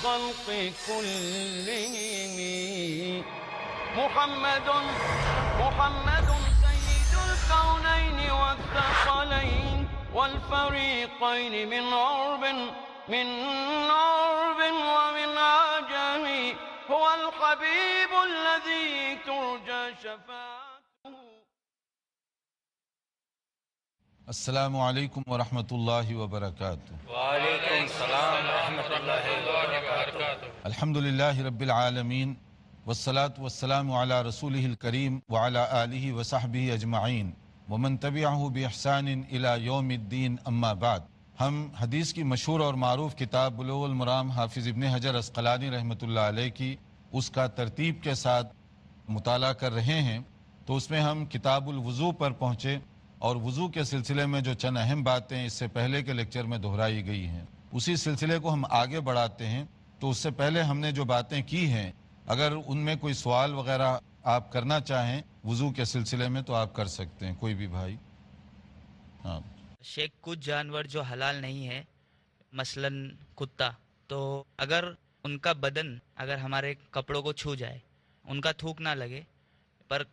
الخلق كلهم محمد سيد الكونين والثقلين والفريقين من عرب ومن عجم هو الحبيب الذي ترجى شفاعته. السلام علیکم ورحمۃ اللہ وبرکاتہ. وعلیکم السلام ورحمۃ اللہ وبرکاتہ. الحمد للہ رب العالمین والصلاة والسلام علی رسولہ الکریم وعلی آلہ وصحبہ اجمعین ومن تبعہ بإحسان الی یوم الدین. اما بعد، ہم حدیث کی مشہور اور معروف کتاب بلوغ المرام حافظ ابن حجر عسقلانی رحمۃ اللہ علیہ کی اس کا ترتیب کے ساتھ مطالعہ کر رہے ہیں. تو اس میں ہم کتاب الوضو پر پہنچے اور وضو کے سلسلے میں جو چند اہم باتیں اس سے پہلے کے لیکچر میں دہرائی گئی ہیں اسی سلسلے کو ہم آگے بڑھاتے ہیں. تو اس سے پہلے ہم نے جو باتیں کی ہیں اگر ان میں کوئی سوال وغیرہ آپ کرنا چاہیں وضو کے سلسلے میں تو آپ کر سکتے ہیں، کوئی بھی بھائی. ہاں شیخ، کچھ جانور جو حلال نہیں ہے مثلا کتا، تو اگر ان کا بدن اگر ہمارے کپڑوں کو چھو جائے، ان کا تھوک نہ لگے پر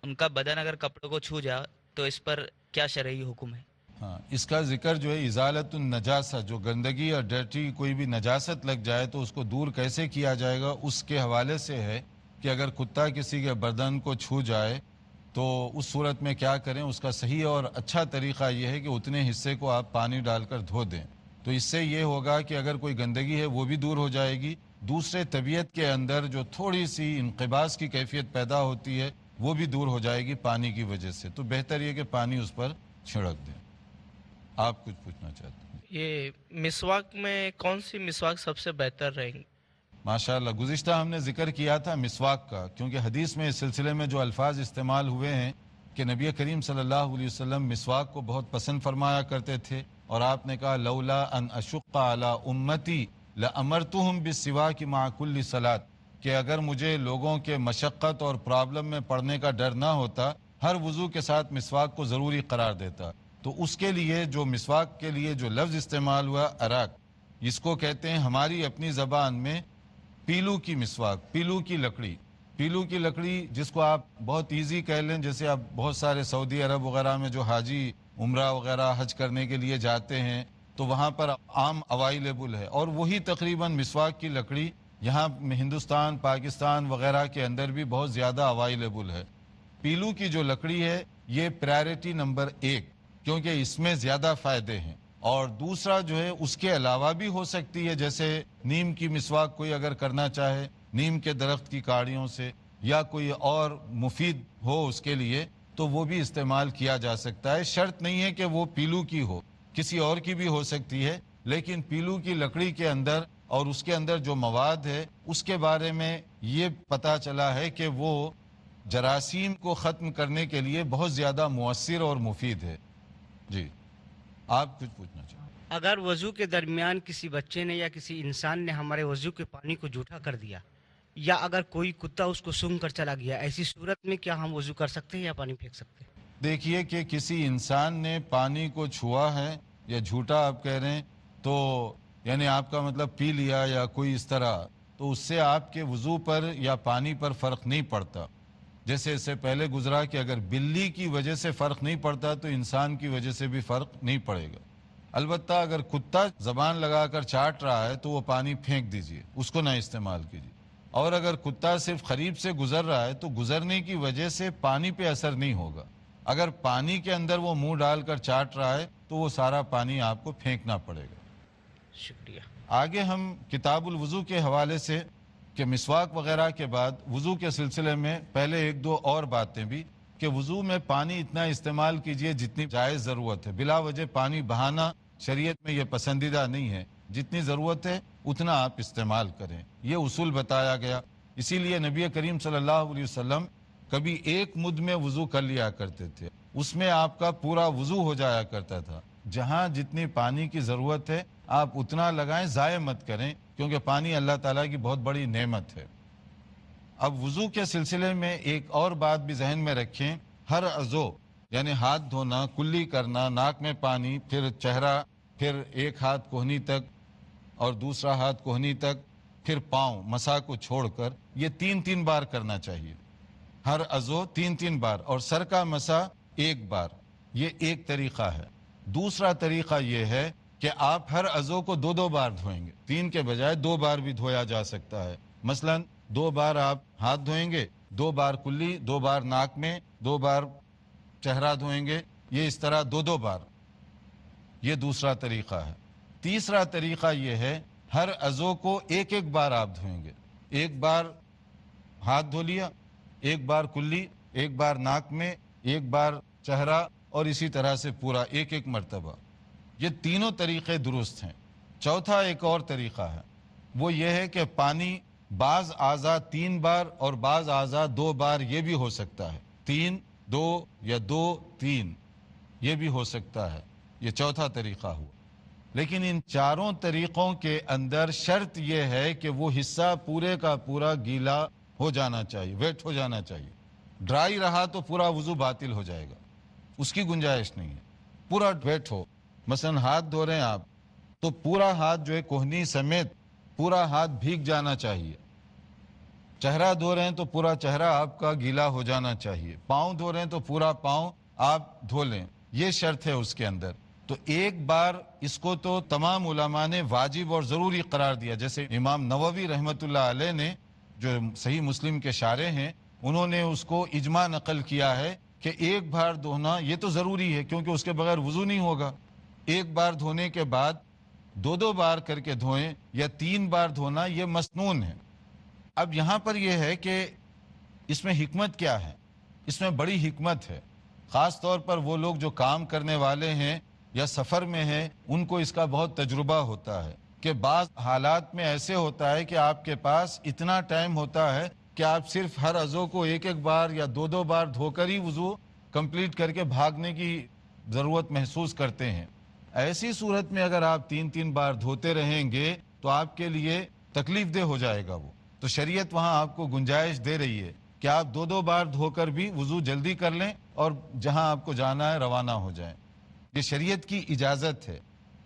ان کا بدن اگر کپڑوں کو چھو جائے تو اس پر کیا شرعی حکم ہے؟ ہاں، اس کا ذکر جو ہے ازالت النجاسہ، جو گندگی اور ڈرٹی کوئی بھی نجاست لگ جائے تو اس کو دور کیسے کیا جائے گا اس کے حوالے سے ہے کہ اگر کتا کسی کے بدن کو چھو جائے تو اس صورت میں کیا کریں. اس کا صحیح اور اچھا طریقہ یہ ہے کہ اتنے حصے کو آپ پانی ڈال کر دھو دیں. تو اس سے یہ ہوگا کہ اگر کوئی گندگی ہے وہ بھی دور ہو جائے گی، دوسرے طبیعت کے اندر جو تھوڑی سی انقباض کی کیفیت پیدا ہوتی ہے وہ بھی دور ہو جائے گی پانی کی وجہ سے. تو بہتر یہ کہ پانی اس پر چھڑک دیں. آپ کچھ پوچھنا چاہتے ہیں؟ یہ مسواک میں کون سی مسواک سب سے بہتر رہیں گی؟ ماشاءاللہ، گزشتہ ہم نے ذکر کیا تھا مسواک کا، کیونکہ حدیث میں اس سلسلے میں جو الفاظ استعمال ہوئے ہیں کہ نبی کریم صلی اللہ علیہ وسلم مسواک کو بہت پسند فرمایا کرتے تھے، اور آپ نے کہا لولا ان اشق علی امتی لامرتہم بالسواک مع کل صلاۃ، کہ اگر مجھے لوگوں کے مشقت اور پرابلم میں پڑنے کا ڈر نہ ہوتا ہر وضو کے ساتھ مسواک کو ضروری قرار دیتا. تو اس کے لیے جو مسواک کے لیے جو لفظ استعمال ہوا اراک، اس کو کہتے ہیں ہماری اپنی زبان میں پیلو کی مسواک، پیلو کی لکڑی. پیلو کی لکڑی جس کو آپ بہت ایزی کہہ لیں، جیسے آپ بہت سارے سعودی عرب وغیرہ میں جو حاجی عمرہ وغیرہ حج کرنے کے لیے جاتے ہیں تو وہاں پر عام اویلیبل ہے، اور وہی تقریباً مسواک کی لکڑی یہاں ہندوستان پاکستان وغیرہ کے اندر بھی بہت زیادہ اویلیبل ہے. پیلو کی جو لکڑی ہے یہ پرائرٹی نمبر 1، کیونکہ اس میں زیادہ فائدے ہیں. اور دوسرا جو ہے اس کے علاوہ بھی ہو سکتی ہے، جیسے نیم کی مسواک کوئی اگر کرنا چاہے نیم کے درخت کی کاڑیوں سے، یا کوئی اور مفید ہو اس کے لیے تو وہ بھی استعمال کیا جا سکتا ہے. شرط نہیں ہے کہ وہ پیلو کی ہو، کسی اور کی بھی ہو سکتی ہے، لیکن پیلو کی لکڑی کے اندر اور اس کے اندر جو مواد ہے اس کے بارے میں یہ پتہ چلا ہے کہ وہ جراثیم کو ختم کرنے کے لیے بہت زیادہ مؤثر اور مفید ہے. جی آپ کچھ پوچھنا چاہیں؟ اگر وضو کے درمیان کسی بچے نے یا کسی انسان نے ہمارے وضو کے پانی کو جھوٹا کر دیا، یا اگر کوئی کتا اس کو سونگھ کر چلا گیا، ایسی صورت میں کیا ہم وضو کر سکتے ہیں یا پانی پھینک سکتے ہیں؟ دیکھیے کہ کسی انسان نے پانی کو چھوا ہے یا جھوٹا آپ کہہ رہے ہیں، تو یعنی آپ کا مطلب پی لیا یا کوئی اس طرح، تو اس سے آپ کے وضو پر یا پانی پر فرق نہیں پڑتا. جیسے اس سے پہلے گزرا کہ اگر بلی کی وجہ سے فرق نہیں پڑتا تو انسان کی وجہ سے بھی فرق نہیں پڑے گا. البتہ اگر کتا زبان لگا کر چاٹ رہا ہے تو وہ پانی پھینک دیجئے، اس کو نہ استعمال کیجئے. اور اگر کتا صرف قریب سے گزر رہا ہے تو گزرنے کی وجہ سے پانی پہ اثر نہیں ہوگا. اگر پانی کے اندر وہ منہ ڈال کر چاٹ رہا ہے تو وہ سارا پانی آپ کو پھینکنا پڑے گا. شکریہ. آگے ہم کتاب الوضو کے حوالے سے کہ مسواک وغیرہ کے بعد وضو کے سلسلے میں پہلے ایک دو اور باتیں بھی، کہ وضو میں پانی اتنا استعمال کیجئے جتنی جائز ضرورت ہے. بلا وجہ پانی بہانا شریعت میں یہ پسندیدہ نہیں ہے. جتنی ضرورت ہے اتنا آپ استعمال کریں، یہ اصول بتایا گیا. اسی لیے نبی کریم صلی اللہ علیہ وسلم کبھی ایک مد میں وضو کر لیا کرتے تھے، اس میں آپ کا پورا وضو ہو جایا کرتا تھا. جہاں جتنی پانی کی ضرورت ہے آپ اتنا لگائیں، ضائع مت کریں، کیونکہ پانی اللہ تعالیٰ کی بہت بڑی نعمت ہے. اب وضو کے سلسلے میں ایک اور بات بھی ذہن میں رکھیں، ہر عضو یعنی ہاتھ دھونا، کلی کرنا، ناک میں پانی، پھر چہرہ، پھر ایک ہاتھ کوہنی تک اور دوسرا ہاتھ کوہنی تک، پھر پاؤں مسا کو چھوڑ کر یہ 3 بار کرنا چاہیے. ہر عضو 3 بار، اور سر کا مسا 1 بار. یہ ایک طریقہ ہے. دوسرا طریقہ یہ ہے کہ آپ ہر عضو کو 2 بار دھوئیں گے. 3 کے بجائے 2 بار بھی دھویا جا سکتا ہے. مثلا 2 بار آپ ہاتھ دھوئیں گے، 2 بار کلی، 2 بار ناک میں، 2 بار چہرہ دھوئیں گے. یہ اس طرح 2 بار. یہ دوسرا طریقہ ہے. تیسرا طریقہ یہ ہے ہر عضو کو 1 بار آپ دھوئیں گے. 1 بار ہاتھ دھو لیا، 1 بار کلی، 1 بار ناک میں، 1 بار چہرہ، اور اسی طرح سے پورا 1 مرتبہ. یہ تینوں طریقے درست ہیں. چوتھا ایک اور طریقہ ہے، وہ یہ ہے کہ پانی بعض اعضاء 3 بار اور بعض اعضاء 2 بار یہ بھی ہو سکتا ہے. 3 2 یا 2 3 یہ بھی ہو سکتا ہے. یہ چوتھا طریقہ ہوا. لیکن ان چاروں طریقوں کے اندر شرط یہ ہے کہ وہ حصہ پورے کا پورا گیلا ہو جانا چاہیے، ویٹ ہو جانا چاہیے. ڈرائی رہا تو پورا وضو باطل ہو جائے گا، اس کی گنجائش نہیں ہے. پورا ویٹ ہو. مثلا ہاتھ دھو رہے ہیں آپ تو پورا ہاتھ جو ہے کوہنی سمیت پورا ہاتھ بھیگ جانا چاہیے. چہرہ دھو رہے ہیں تو پورا چہرہ آپ کا گیلا ہو جانا چاہیے. پاؤں دھو رہے ہیں تو پورا پاؤں آپ دھو لیں. یہ شرط ہے اس کے اندر. تو 1 بار اس کو تو تمام علماء نے واجب اور ضروری قرار دیا. جیسے امام نووی رحمۃ اللہ علیہ نے جو صحیح مسلم کے شارح ہیں انہوں نے اس کو اجماع نقل کیا ہے کہ 1 بار دھونا یہ تو ضروری ہے، کیونکہ اس کے بغیر وضو نہیں ہوگا. 1 بار دھونے کے بعد 2 بار کر کے دھوئیں، یا 3 بار دھونا یہ مسنون ہے. اب یہاں پر یہ ہے کہ اس میں حکمت کیا ہے؟ اس میں بڑی حکمت ہے. خاص طور پر وہ لوگ جو کام کرنے والے ہیں یا سفر میں ہیں ان کو اس کا بہت تجربہ ہوتا ہے کہ بعض حالات میں ایسے ہوتا ہے کہ آپ کے پاس اتنا ٹائم ہوتا ہے کہ آپ صرف ہر عضو کو 1 بار یا 2 بار دھو کر ہی وضو کمپلیٹ کر کے بھاگنے کی ضرورت محسوس کرتے ہیں. ایسی صورت میں اگر آپ 3 بار دھوتے رہیں گے تو آپ کے لیے تکلیف دہ ہو جائے گا وہ. تو شریعت وہاں آپ کو گنجائش دے رہی ہے کہ آپ 2 بار دھو کر بھی وضو جلدی کر لیں اور جہاں آپ کو جانا ہے روانہ ہو جائیں. یہ شریعت کی اجازت ہے.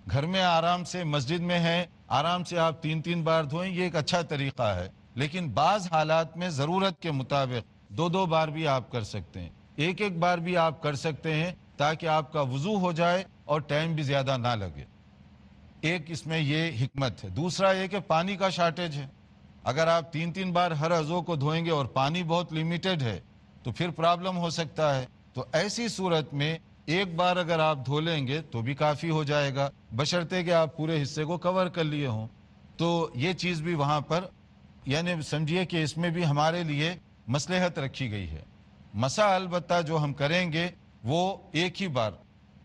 گھر میں آرام سے، مسجد میں ہے آرام سے آپ 3 بار دھوئیں، یہ ایک اچھا طریقہ ہے. لیکن بعض حالات میں ضرورت کے مطابق 2 بار بھی آپ کر سکتے ہیں، 1 بار بھی آپ کر سکتے ہیں تاکہ آپ کا وضو ہو جائے اور ٹائم بھی زیادہ نہ لگے. ایک اس میں یہ حکمت ہے. دوسرا یہ کہ پانی کا شارٹیج ہے. اگر آپ 3 بار ہر عضو کو دھوئیں گے اور پانی بہت لیمیٹڈ ہے تو پھر پرابلم ہو سکتا ہے. تو ایسی صورت میں 1 بار اگر آپ دھو لیں گے تو بھی کافی ہو جائے گا، بشرطے کہ آپ پورے حصے کو کور کر لیے ہوں. تو یہ چیز بھی وہاں پر یعنی سمجھیے کہ اس میں بھی ہمارے لیے مصلحت رکھی گئی ہے. مسح البتہ جو ہم کریں گے وہ 1 ہی بار،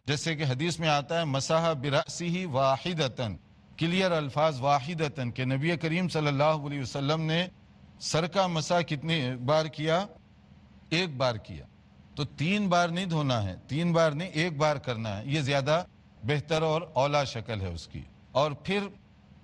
جیسے کہ حدیث میں آتا ہے مسح برأسہ واحدتاً، کلیئر الفاظ واحدتاً، کہ نبی کریم صلی اللہ علیہ وسلم نے سر کا مسح کتنی بار کیا؟ 1 بار کیا. تو 3 بار نہیں دھونا ہے، 3 بار نہیں 1 بار کرنا ہے. یہ زیادہ بہتر اور اولا شکل ہے اس کی. اور پھر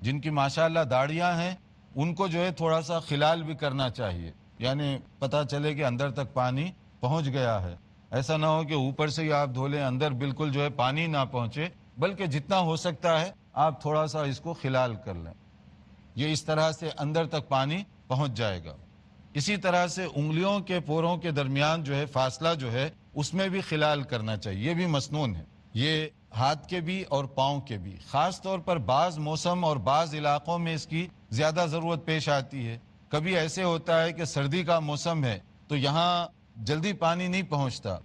جن کی ماشاءاللہ داڑیاں ہیں ان کو جو ہے تھوڑا سا خلال بھی کرنا چاہیے، یعنی پتہ چلے کہ اندر تک پانی پہنچ گیا ہے. ایسا نہ ہو کہ اوپر سے ہی آپ دھو لیں اندر بالکل جو ہے پانی نہ پہنچے، بلکہ جتنا ہو سکتا ہے آپ تھوڑا سا اس کو خلال کر لیں. یہ اس طرح سے اندر تک پانی پہنچ جائے گا. اسی طرح سے انگلیوں کے پوروں کے درمیان جو ہے فاصلہ جو ہے اس میں بھی خلال کرنا چاہیے. یہ بھی مسنون ہے، یہ ہاتھ کے بھی اور پاؤں کے بھی. خاص طور پر بعض موسم اور بعض علاقوں میں اس کی زیادہ ضرورت پیش آتی ہے. کبھی ایسے ہوتا ہے کہ سردی کا موسم ہے تو یہاں جلدی پانی نہیں پہنچتا،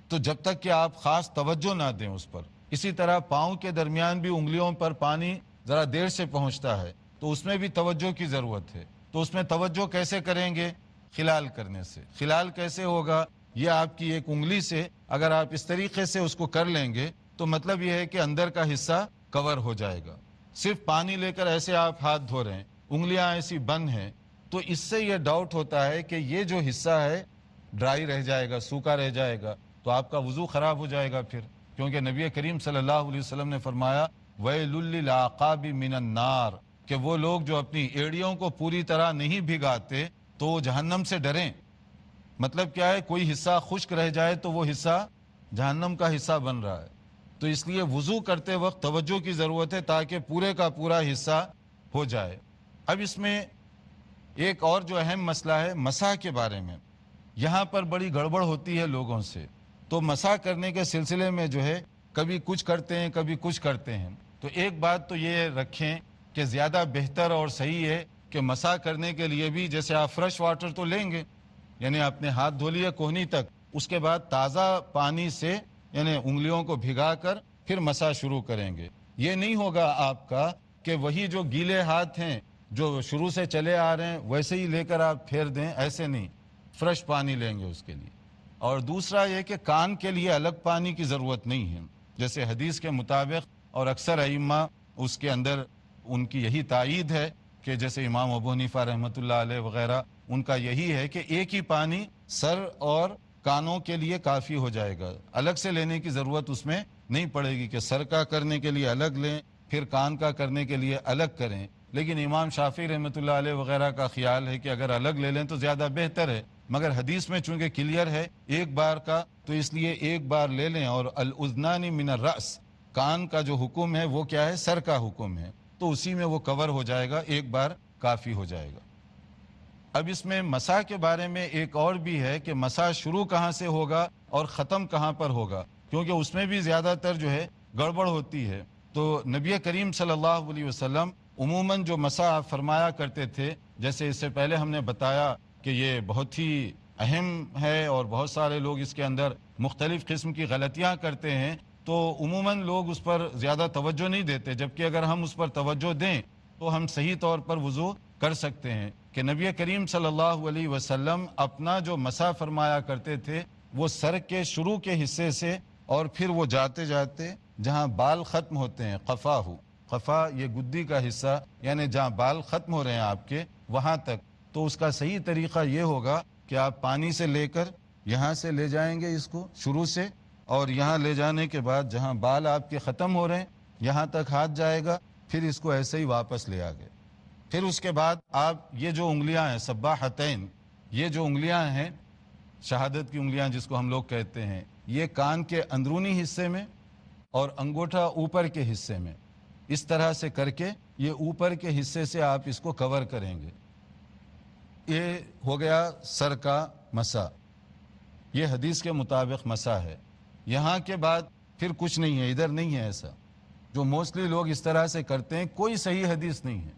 تو جب تک کہ آپ خاص توجہ نہ دیں اس پر. اسی طرح پاؤں کے درمیان بھی انگلیوں پر پانی ذرا دیر سے پہنچتا ہے تو اس میں بھی توجہ کی ضرورت ہے. تو اس میں توجہ کیسے کریں گے؟ خلال کرنے سے. خلال کیسے ہوگا؟ یہ آپ کی ایک انگلی سے اگر آپ اس طریقے سے اس کو کر لیں گے تو مطلب یہ ہے کہ اندر کا حصہ کور ہو جائے گا. صرف پانی لے کر ایسے آپ ہاتھ دھو رہے ہیں، انگلیاں ایسی بند ہیں، تو اس سے یہ ڈاؤٹ ہوتا ہے کہ یہ جو حصہ ہے ڈرائی رہ جائے گا، سوکھا رہ جائے گا، تو آپ کا وضو خراب ہو جائے گا پھر. کیونکہ نبی کریم صلی اللہ علیہ وسلم نے فرمایا وَيْلٌ لِّلْعَقَابِ مِنَ النَّارِ، کہ وہ لوگ جو اپنی ایڑیوں کو پوری طرح نہیں بھگاتے تو وہ جہنم سے ڈریں. مطلب کیا ہے؟ کوئی حصہ خشک رہ جائے تو وہ حصہ جہنم کا حصہ بن رہا ہے. تو اس لیے وضو کرتے وقت توجہ کی ضرورت ہے تاکہ پورے کا پورا حصہ ہو جائے. اب اس میں ایک اور جو اہم مسئلہ ہے مسح کے بارے میں، یہاں پر بڑی گڑبڑ ہوتی ہے لوگوں سے. تو مسح کرنے کے سلسلے میں جو ہے کبھی کچھ کرتے ہیں کبھی کچھ کرتے ہیں. تو ایک بات تو یہ رکھیں کہ زیادہ بہتر اور صحیح ہے کہ مسح کرنے کے لیے بھی جیسے آپ فریش واٹر تو لیں گے، یعنی اپنے ہاتھ دھو لیے کوہنی تک، اس کے بعد تازہ پانی سے یعنی انگلیوں کو بھگا کر پھر مسح شروع کریں گے. یہ نہیں ہوگا آپ کا کہ وہی جو گیلے ہاتھ ہیں جو شروع سے چلے آ رہے ہیں ویسے ہی لے کر آپ پھیر دیں، ایسے نہیں، فریش پانی لیں گے اس کے لیے. اور دوسرا یہ کہ کان کے لیے الگ پانی کی ضرورت نہیں ہے، جیسے حدیث کے مطابق اور اکثر ائمہ اس کے اندر ان کی یہی تائید ہے کہ جیسے امام ابو حنیفہ رحمۃ اللہ علیہ وغیرہ ان کا یہی ہے کہ ایک ہی پانی سر اور کانوں کے لیے کافی ہو جائے گا، الگ سے لینے کی ضرورت اس میں نہیں پڑے گی کہ سر کا کرنے کے لیے الگ لیں پھر کان کا کرنے کے لیے الگ کریں. لیکن امام شافعی رحمۃ اللہ علیہ وغیرہ کا خیال ہے کہ اگر الگ لے لیں تو زیادہ بہتر ہے، مگر حدیث میں چونکہ کلیئر ہے ایک بار کا، تو اس لیے ایک بار لے لیں. اور الاذنان من الراس، کان کا جو حکم ہے وہ کیا ہے؟ سر کا حکم ہے، تو اسی میں وہ کور ہو جائے گا، ایک بار کافی ہو جائے گا. اب اس میں مسح کے بارے میں ایک اور بھی ہے کہ مسح شروع کہاں سے ہوگا اور ختم کہاں پر ہوگا، کیونکہ اس میں بھی زیادہ تر جو ہے گڑبڑ ہوتی ہے. تو نبی کریم صلی اللہ علیہ وسلم عموماً جو مسح فرمایا کرتے تھے، جیسے اس سے پہلے ہم نے بتایا کہ یہ بہت ہی اہم ہے اور بہت سارے لوگ اس کے اندر مختلف قسم کی غلطیاں کرتے ہیں، تو عموماً لوگ اس پر زیادہ توجہ نہیں دیتے، جبکہ اگر ہم اس پر توجہ دیں تو ہم صحیح طور پر وضو کر سکتے ہیں. کہ نبی کریم صلی اللہ علیہ وسلم اپنا جو مسح فرمایا کرتے تھے وہ سر کے شروع کے حصے سے اور پھر وہ جاتے جاتے جہاں بال ختم ہوتے ہیں، قفا یہ گدی کا حصہ، یعنی جہاں بال ختم ہو رہے ہیں آپ کے وہاں تک. تو اس کا صحیح طریقہ یہ ہوگا کہ آپ پانی سے لے کر یہاں سے لے جائیں گے اس کو شروع سے، اور یہاں لے جانے کے بعد جہاں بال آپ کے ختم ہو رہے ہیں یہاں تک ہاتھ جائے گا، پھر اس کو ایسے ہی واپس لے آگے. پھر اس کے بعد آپ یہ جو انگلیاں ہیں سباحتین، یہ جو انگلیاں ہیں شہادت کی انگلیاں جس کو ہم لوگ کہتے ہیں، یہ کان کے اندرونی حصے میں اور انگوٹھا اوپر کے حصے میں اس طرح سے کر کے یہ اوپر کے حصے سے آپ اس کو کور کریں گے. یہ ہو گیا سر کا مسح، یہ حدیث کے مطابق مسح ہے. یہاں کے بعد پھر کچھ نہیں ہے، ادھر نہیں ہے ایسا جو موسٹلی لوگ اس طرح سے کرتے ہیں، کوئی صحیح حدیث نہیں ہے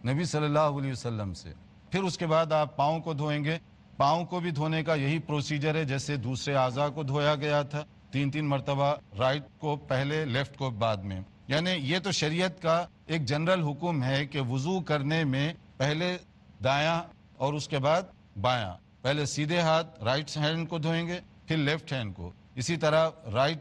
نبی صلی اللہ علیہ وسلم سے. پھر اس کے بعد آپ پاؤں کو دھوئیں گے. پاؤں کو بھی دھونے کا یہی پروسیجر ہے جیسے دوسرے اعضاء کو دھویا گیا تھا، 3 مرتبہ، رائٹ کو پہلے، لیفٹ کو بعد میں. یعنی یہ تو شریعت کا ایک جنرل حکم ہے کہ وضو کرنے میں پہلے دایاں اور اس کے بعد بایاں، پہلے سیدھے ہاتھ رائٹ ہینڈ کو دھوئیں گے پھر لیفٹ ہینڈ کو، اسی طرح رائٹ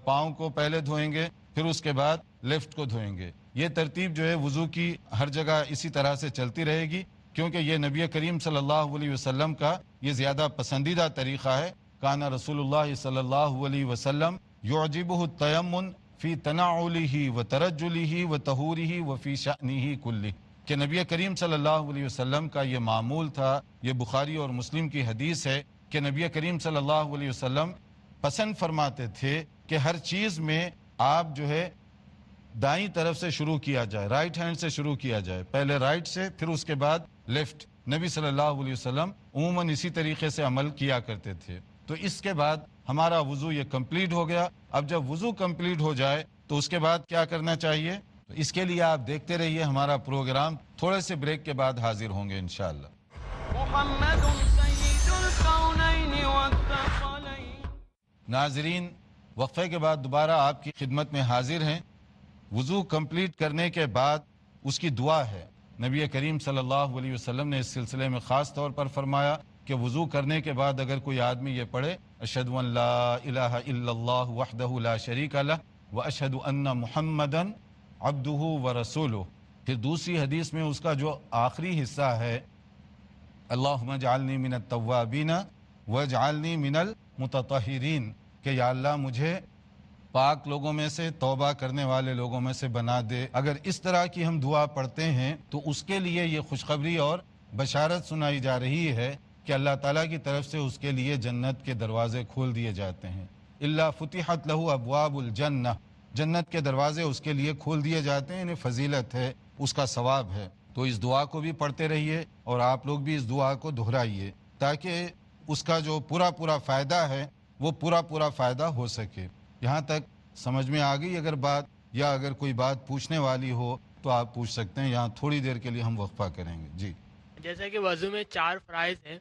پاؤں کو پہلے دھوئیں گے پھر اس کے بعد لیفٹ کو دھوئیں گے. یہ ترتیب جو ہے وضو کی ہر جگہ اسی طرح سے چلتی رہے گی، کیونکہ یہ نبی کریم صلی اللہ علیہ وسلم کا یہ زیادہ پسندیدہ طریقہ ہے. کان رسول اللہ صلی اللہ علیہ وسلم یعجبہ التیمم فی تنعلہ و ترجلہ و طہورہ و فی شأنہ کلہ، کہ نبی کریم صلی اللہ علیہ وسلم کا یہ معمول تھا. یہ بخاری اور مسلم کی حدیث ہے کہ نبی کریم صلی اللہ علیہ وسلم پسند فرماتے تھے کہ ہر چیز میں آپ جو ہے دائیں طرف سے شروع کیا جائے، رائٹ ہینڈ سے شروع کیا جائے، پہلے رائٹ سے پھر اس کے بعد لیفٹ. نبی صلی اللہ علیہ وسلم عموماً اسی طریقے سے عمل کیا کرتے تھے. تو اس کے بعد ہمارا وضو یہ کمپلیٹ ہو گیا. اب جب وضو کمپلیٹ ہو جائے تو اس کے بعد کیا کرنا چاہیے؟ تو اس کے لیے آپ دیکھتے رہیے ہمارا پروگرام. تھوڑے سے بریک کے بعد حاضر ہوں گے انشاءاللہ. محمد سید الکونین والثقلین. ناظرین، وقفے کے بعد دوبارہ آپ کی خدمت میں حاضر ہیں. وضو کمپلیٹ کرنے کے بعد اس کی دعا ہے. نبی کریم صلی اللہ علیہ وسلم نے اس سلسلے میں خاص طور پر فرمایا کہ وضو کرنے کے بعد اگر کوئی آدمی یہ پڑھے اشہد ان لا الہ الا اللہ وحدہ لا شریک لہ واشہد ان محمدا عبدہ ورسولہ. پھر دوسری حدیث میں اس کا جو آخری حصہ ہے اللہم اجعلنی من التوابین واجعلنی من المتطہرین، کہ یا اللہ مجھے پاک لوگوں میں سے، توبہ کرنے والے لوگوں میں سے بنا دے. اگر اس طرح کی ہم دعا پڑھتے ہیں تو اس کے لیے یہ خوشخبری اور بشارت سنائی جا رہی ہے کہ اللہ تعالیٰ کی طرف سے اس کے لیے جنت کے دروازے کھول دیے جاتے ہیں. الا فتحت لہ ابواب الجنہ، جنت کے دروازے اس کے لیے کھول دیے جاتے ہیں. یعنی فضیلت ہے، اس کا ثواب ہے. تو اس دعا کو بھی پڑھتے رہیے اور آپ لوگ بھی اس دعا کو دہرائیے تاکہ اس کا جو پورا فائدہ ہے وہ پورا فائدہ ہو سکے. یہاں تک سمجھ میں آ گئی اگر بات، یا اگر کوئی بات پوچھنے والی ہو تو آپ پوچھ سکتے ہیں. یہاں تھوڑی دیر کے لیے ہم وقفہ کریں گے. جی. جیسا کہ وضو میں 4 فرائض ہیں،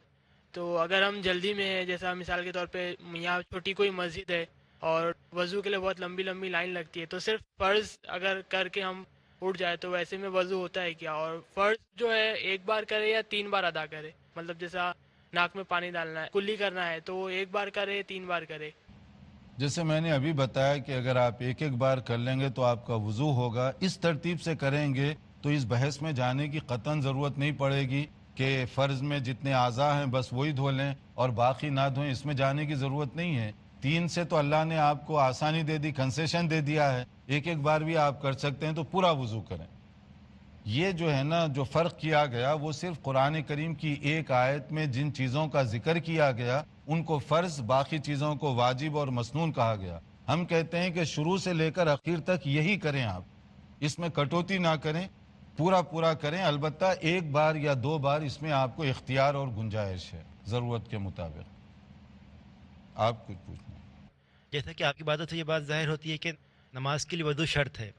تو اگر ہم جلدی میں ہیں، جیسا مثال کے طور پہ یہاں چھوٹی کوئی مسجد ہے اور وضو کے لیے بہت لمبی لائن لگتی ہے، تو صرف فرض اگر کر کے ہم اٹھ جائے تو ویسے میں وضو ہوتا ہے کیا؟ اور فرض جو ہے ایک بار کرے یا 3 بار ادا کرے؟ مطلب جیسا ناک میں پانی ڈالنا ہے، کلی کرنا ہے، تو وہ 1 بار کرے 3 بار کرے؟ جیسے میں نے ابھی بتایا کہ اگر آپ ایک بار کر لیں گے تو آپ کا وضو ہوگا. اس ترتیب سے کریں گے تو اس بحث میں جانے کی قطعاً ضرورت نہیں پڑے گی کہ فرض میں جتنے اعضاء ہیں بس وہی دھو لیں اور باقی نہ دھوئیں. اس میں جانے کی ضرورت نہیں ہے. 3 سے تو اللہ نے آپ کو آسانی دے دی، کنسیشن دے دیا ہے. ایک بار بھی آپ کر سکتے ہیں تو پورا وضو کریں. یہ جو ہے نا جو فرق کیا گیا وہ صرف قرآن کریم کی ایک آیت میں جن چیزوں کا ذکر کیا گیا ان کو فرض، باقی چیزوں کو واجب اور مسنون کہا گیا. ہم کہتے ہیں کہ شروع سے لے کر اخیر تک یہی کریں، آپ اس میں کٹوتی نہ کریں، پورا کریں. البتہ 1 بار یا 2 بار اس میں آپ کو اختیار اور گنجائش ہے ضرورت کے مطابق. آپ کچھ پوچھنا؟ جیسا کہ آپ کی باتوں سے یہ بات ظاہر ہوتی ہے کہ نماز کے لیے وضو شرط ہے،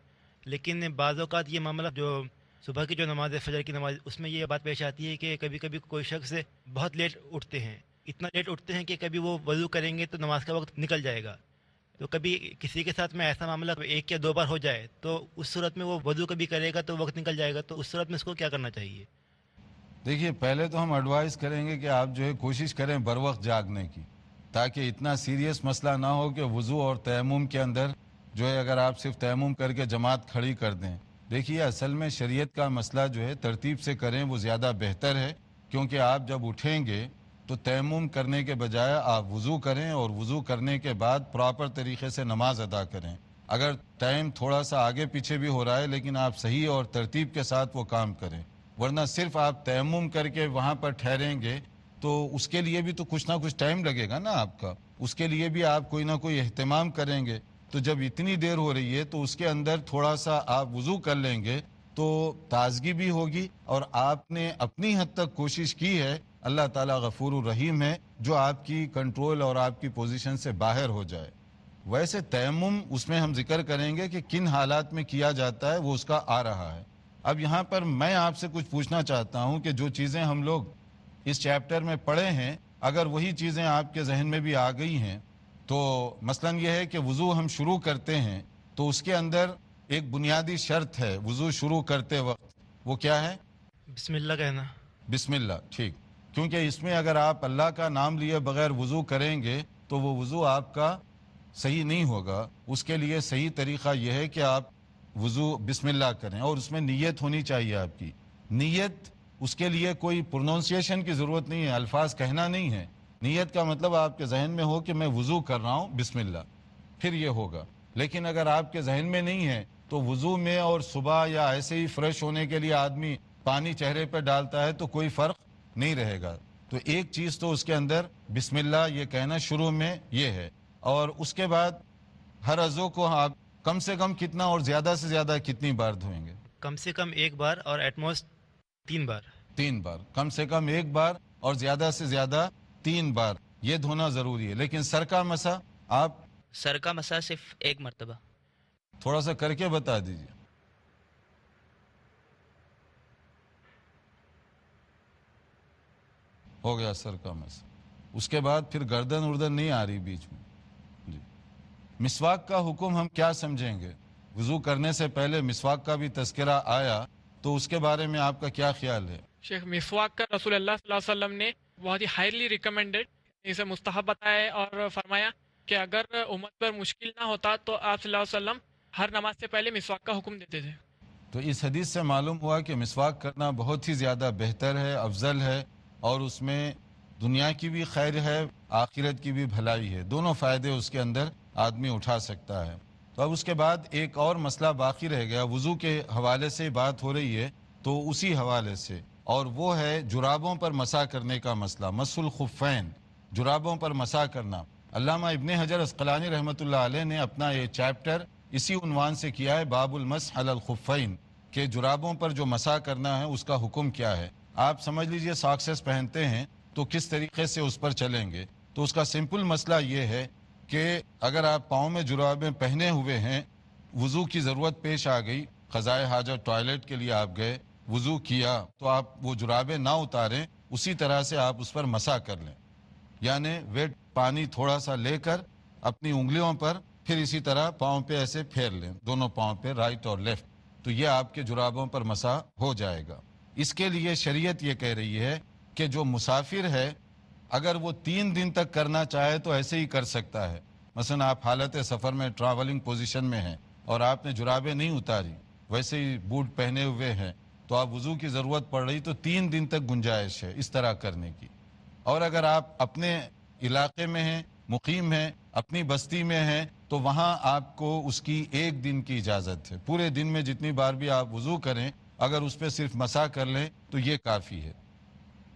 لیکن بعض اوقات یہ معاملہ جو صبح کی جو نماز ہے، فجر کی نماز، اس میں یہ بات پیش آتی ہے کہ کبھی کبھی کوئی شخص بہت لیٹ اٹھتے ہیں، اتنا لیٹ اٹھتے ہیں کہ کبھی وہ وضو کریں گے تو نماز کا وقت نکل جائے گا. تو کبھی کسی کے ساتھ میں ایسا معاملہ 1 یا 2 بار ہو جائے تو اس صورت میں وہ وضو کبھی کرے گا تو وقت نکل جائے گا، تو اس صورت میں اس کو کیا کرنا چاہیے؟ دیکھیے، پہلے تو ہم ایڈوائز کریں گے کہ آپ جو ہے کوشش کریں بر وقت جاگنے کی، تاکہ اتنا سیریس مسئلہ نہ ہو کہ وضو اور تیمم کے اندر جو ہے اگر آپ صرف تیمم کر کے جماعت کھڑی کر دیں. دیکھیے، اصل میں شریعت کا مسئلہ جو ہے ترتیب سے کریں وہ زیادہ بہتر ہے، کیونکہ آپ جب اٹھیں گے تو تیمم کرنے کے بجائے آپ وضو کریں اور وضو کرنے کے بعد پراپر طریقے سے نماز ادا کریں. اگر ٹائم تھوڑا سا آگے پیچھے بھی ہو رہا ہے لیکن آپ صحیح اور ترتیب کے ساتھ وہ کام کریں، ورنہ صرف آپ تیمم کر کے وہاں پر ٹھہریں گے تو اس کے لیے بھی تو کچھ نہ کچھ ٹائم لگے گا نا آپ کا. اس کے لیے بھی آپ کوئی نہ کوئی اہتمام کریں گے. تو جب اتنی دیر ہو رہی ہے تو اس کے اندر تھوڑا سا آپ وضو کر لیں گے تو تازگی بھی ہوگی اور آپ نے اپنی حد تک کوشش کی ہے. اللہ تعالیٰ غفور الرحیم ہے جو آپ کی کنٹرول اور آپ کی پوزیشن سے باہر ہو جائے. ویسے تیمم اس میں ہم ذکر کریں گے کہ کن حالات میں کیا جاتا ہے، وہ اس کا آ رہا ہے. اب یہاں پر میں آپ سے کچھ پوچھنا چاہتا ہوں کہ جو چیزیں ہم لوگ اس چیپٹر میں پڑھے ہیں اگر وہی چیزیں آپ کے ذہن میں بھی آ گئی ہیں تو مثلا یہ ہے کہ وضو ہم شروع کرتے ہیں تو اس کے اندر ایک بنیادی شرط ہے وضو شروع کرتے وقت، وہ کیا ہے؟ بسم اللہ کہنا. بسم اللہ. ٹھیک، کیونکہ اس میں اگر آپ اللہ کا نام لیے بغیر وضو کریں گے تو وہ وضو آپ کا صحیح نہیں ہوگا. اس کے لیے صحیح طریقہ یہ ہے کہ آپ وضو بسم اللہ کریں اور اس میں نیت ہونی چاہیے. آپ کی نیت، اس کے لیے کوئی پروننسیشن کی ضرورت نہیں ہے، الفاظ کہنا نہیں ہے. نیت کا مطلب آپ کے ذہن میں ہو کہ میں وضو کر رہا ہوں بسم اللہ، پھر یہ ہوگا. لیکن اگر آپ کے ذہن میں نہیں ہے تو وضو میں اور صبح یا ایسے ہی فریش ہونے کے لیے آدمی پانی چہرے پہ ڈالتا ہے تو کوئی فرق نہیں رہے گا. تو ایک چیز تو اس کے اندر بسم اللہ یہ کہنا شروع میں یہ ہے. اور اس کے بعد ہر عضو کو آپ کم سے کم کتنا اور زیادہ سے زیادہ کتنی بار دھوئیں گے؟ کم سے کم 1 بار اور ایٹ موسٹ 3 بار. 3 بار، کم سے کم 1 بار اور زیادہ سے زیادہ 3 بار یہ دھونا ضروری ہے. لیکن سر کا مسا، آپ سر کا مسا صرف 1 مرتبہ. تھوڑا سا کر کے بتا دیجیے. ہو گیا سر کا مسا. اس کے بعد پھر گردن اردن نہیں آ رہی بیچ میں. جی. مسواک کا حکم ہم کیا سمجھیں گے؟ وضو کرنے سے پہلے مسواک کا بھی تذکرہ آیا تو اس کے بارے میں آپ کا کیا خیال ہے؟ شیخ، مسواک کا رسول اللہ صلی اللہ علیہ وسلم نے بہت ہی ہائیلی ریکمینڈڈ، اسے مستحب بتایا اور فرمایا کہ اگر امت پر مشکل نہ ہوتا تو آپ صلی اللہ علیہ وسلم ہر نماز سے پہلے مسواک کا حکم دیتے تھے. تو اس حدیث سے معلوم ہوا کہ مسواک کرنا بہت ہی زیادہ بہتر ہے، افضل ہے، اور اس میں دنیا کی بھی خیر ہے، آخرت کی بھی بھلائی ہے. دونوں فائدے اس کے اندر آدمی اٹھا سکتا ہے. تو اب اس کے بعد ایک اور مسئلہ باقی رہ گیا. وضو کے حوالے سے بات ہو رہی ہے تو اسی حوالے سے، اور وہ ہے جرابوں پر مسح کرنے کا مسئلہ. مسح الخفین، جرابوں پر مسح کرنا. علامہ ابن حجر عسقلانی رحمۃ اللہ علیہ نے اپنا یہ چیپٹر اسی عنوان سے کیا ہے، باب المسح علی الخفین، کہ جرابوں پر جو مسح کرنا ہے اس کا حکم کیا ہے. آپ سمجھ لیجئے ساکسز پہنتے ہیں تو کس طریقے سے اس پر چلیں گے. تو اس کا سمپل مسئلہ یہ ہے کہ اگر آپ پاؤں میں جرابیں پہنے ہوئے ہیں, وضو کی ضرورت پیش آ گئی, قضائے حاجت ٹوائلٹ کے لیے آپ گئے, وضو کیا, تو آپ وہ جرابیں نہ اتاریں, اسی طرح سے آپ اس پر مسح کر لیں. یعنی ویٹ پانی تھوڑا سا لے کر اپنی انگلیوں پر پھر اسی طرح پاؤں پہ ایسے پھیر لیں, دونوں پاؤں پہ, رائٹ اور لیفٹ, تو یہ آپ کے جرابوں پر مسح ہو جائے گا. اس کے لیے شریعت یہ کہہ رہی ہے کہ جو مسافر ہے اگر وہ 3 دن تک کرنا چاہے تو ایسے ہی کر سکتا ہے. مثلا آپ حالت سفر میں ٹریولنگ پوزیشن میں ہیں اور آپ نے جرابیں نہیں اتاری, ویسے ہی بوٹ پہنے ہوئے ہیں, تو آپ وضو کی ضرورت پڑ رہی تو 3 دن تک گنجائش ہے اس طرح کرنے کی. اور اگر آپ اپنے علاقے میں ہیں, مقیم ہیں, اپنی بستی میں ہیں, تو وہاں آپ کو اس کی 1 دن کی اجازت ہے. پورے دن میں جتنی بار بھی آپ وضو کریں اگر اس پہ صرف مسح کر لیں تو یہ کافی ہے.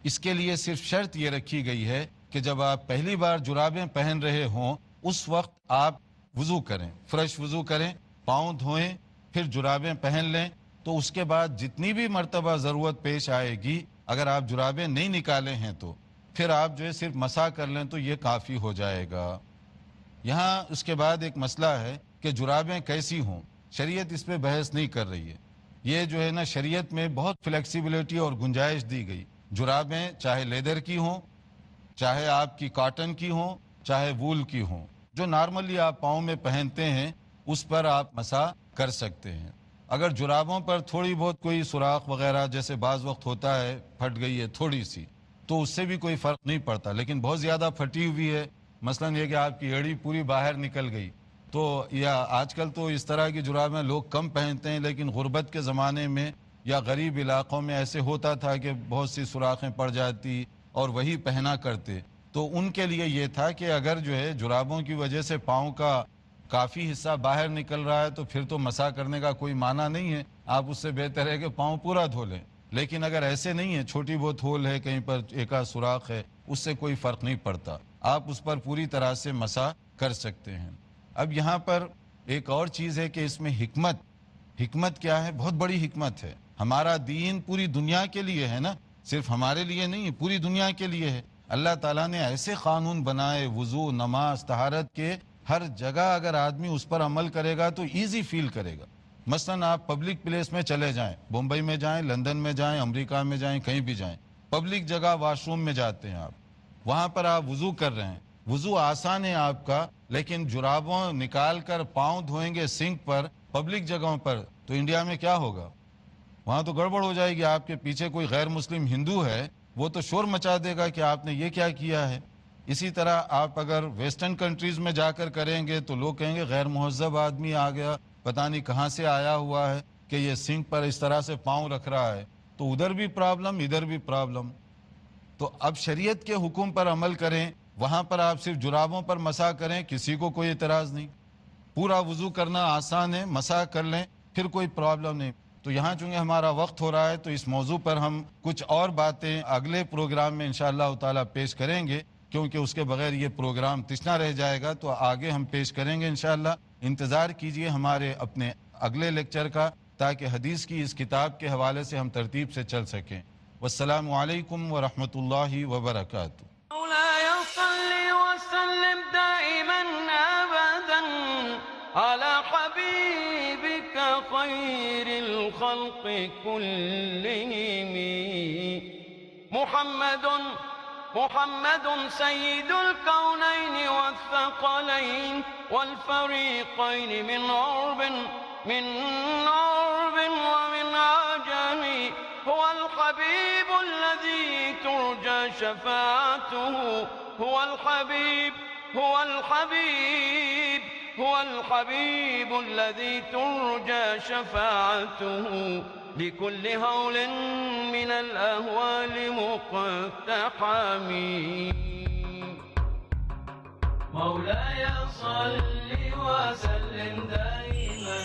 اس کے لیے صرف شرط یہ رکھی گئی ہے کہ جب آپ پہلی بار جرابیں پہن رہے ہوں اس وقت آپ وضو کریں, فریش وضو کریں, پاؤں دھوئیں, پھر جرابیں پہن لیں. تو اس کے بعد جتنی بھی مرتبہ ضرورت پیش آئے گی, اگر آپ جرابیں نہیں نکالے ہیں تو پھر آپ جو ہے صرف مسح کر لیں تو یہ کافی ہو جائے گا. یہاں اس کے بعد ایک مسئلہ ہے کہ جرابیں کیسی ہوں. شریعت اس پہ بحث نہیں کر رہی ہے. یہ جو ہے نا شریعت میں بہت فلیکسیبلٹی اور گنجائش دی گئی. جرابیں چاہے لیدر کی ہوں, چاہے آپ کی کاٹن کی ہوں, چاہے وول کی ہوں, جو نارملی آپ پاؤں میں پہنتے ہیں اس پر آپ مسح کر سکتے ہیں. اگر جرابوں پر تھوڑی بہت کوئی سوراخ وغیرہ جیسے بعض وقت ہوتا ہے, پھٹ گئی ہے تھوڑی سی, تو اس سے بھی کوئی فرق نہیں پڑتا. لیکن بہت زیادہ پھٹی ہوئی ہے, مثلا یہ کہ آپ کی ایڑی پوری باہر نکل گئی, تو یا آج کل تو اس طرح کی جرابیں لوگ کم پہنتے ہیں, لیکن غربت کے زمانے میں یا غریب علاقوں میں ایسے ہوتا تھا کہ بہت سی سوراخیں پڑ جاتی اور وہی پہنا کرتے. تو ان کے لیے یہ تھا کہ اگر جو ہے جرابوں کی وجہ سے پاؤں کا کافی حصہ باہر نکل رہا ہے تو پھر تو مسح کرنے کا کوئی معنی نہیں ہے, آپ اس سے بہتر ہے کہ پاؤں پورا دھو لیں. لیکن اگر ایسے نہیں ہے, چھوٹی بہت ہول ہے, کہیں پر ایک آدھ سوراخ ہے, اس سے کوئی فرق نہیں پڑتا, آپ اس پر پوری طرح سے مسح کر سکتے ہیں. اب یہاں پر ایک اور چیز ہے کہ اس میں حکمت کیا ہے؟ بہت بڑی حکمت ہے. ہمارا دین پوری دنیا کے لیے ہے نا, صرف ہمارے لیے نہیں ہے, پوری دنیا کے لیے ہے. اللہ تعالیٰ نے ایسے قانون بنائے, وضو, نماز, طہارت کے, ہر جگہ اگر آدمی اس پر عمل کرے گا تو ایزی فیل کرے گا. مثلا آپ پبلک پلیس میں چلے جائیں, بمبئی میں جائیں, لندن میں جائیں, امریکہ میں جائیں, کہیں بھی جائیں, پبلک جگہ واش روم میں جاتے ہیں آپ, وہاں پر آپ وضو کر رہے ہیں, وضو آسان ہے آپ کا, لیکن جرابوں نکال کر پاؤں دھوئیں گے سنک پر پبلک جگہوں پر, تو انڈیا میں کیا ہوگا؟ وہاں تو گڑبڑ ہو جائے گی. آپ کے پیچھے کوئی غیر مسلم ہندو ہے, وہ تو شور مچا دے گا کہ آپ نے یہ کیا کیا ہے. اسی طرح آپ اگر ویسٹرن کنٹریز میں جا کر کریں گے تو لوگ کہیں گے غیر مہذب آدمی آ گیا, پتہ نہیں کہاں سے آیا ہوا ہے کہ یہ سنک پر اس طرح سے پاؤں رکھ رہا ہے. تو ادھر بھی پرابلم, ادھر بھی پرابلم. تو اب شریعت کے حکم پر عمل کریں, وہاں پر آپ صرف جرابوں پر مسح کریں, کسی کو کوئی اعتراض نہیں. پورا وضو کرنا آسان ہے, مسح کر لیں, پھر کوئی پرابلم نہیں. تو یہاں چونکہ ہمارا وقت ہو رہا ہے تو اس موضوع پر ہم کچھ اور باتیں اگلے پروگرام میں انشاءاللہ تعالی پیش کریں گے, کیونکہ اس کے بغیر یہ پروگرام تشنا رہ جائے گا. تو آگے ہم پیش کریں گے انشاءاللہ. انتظار کیجئے ہمارے اپنے اگلے لیکچر کا, تاکہ حدیث کی اس کتاب کے حوالے سے ہم ترتیب سے چل سکیں. والسلام علیکم ورحمۃ اللہ وبرکاتہ. مولاي صل وسلم دائما أبدا على حبيبك خير الخلق كلهم محمد سيد الكونين والثقلين والفريقين من عرب ومن عجم. هو الحبيب الذي ترجى شفاعته, هو الحبيب الذي ترجى شفاعته لكل هول من الأهوال مقتحم. مولاي صل وسلم دائما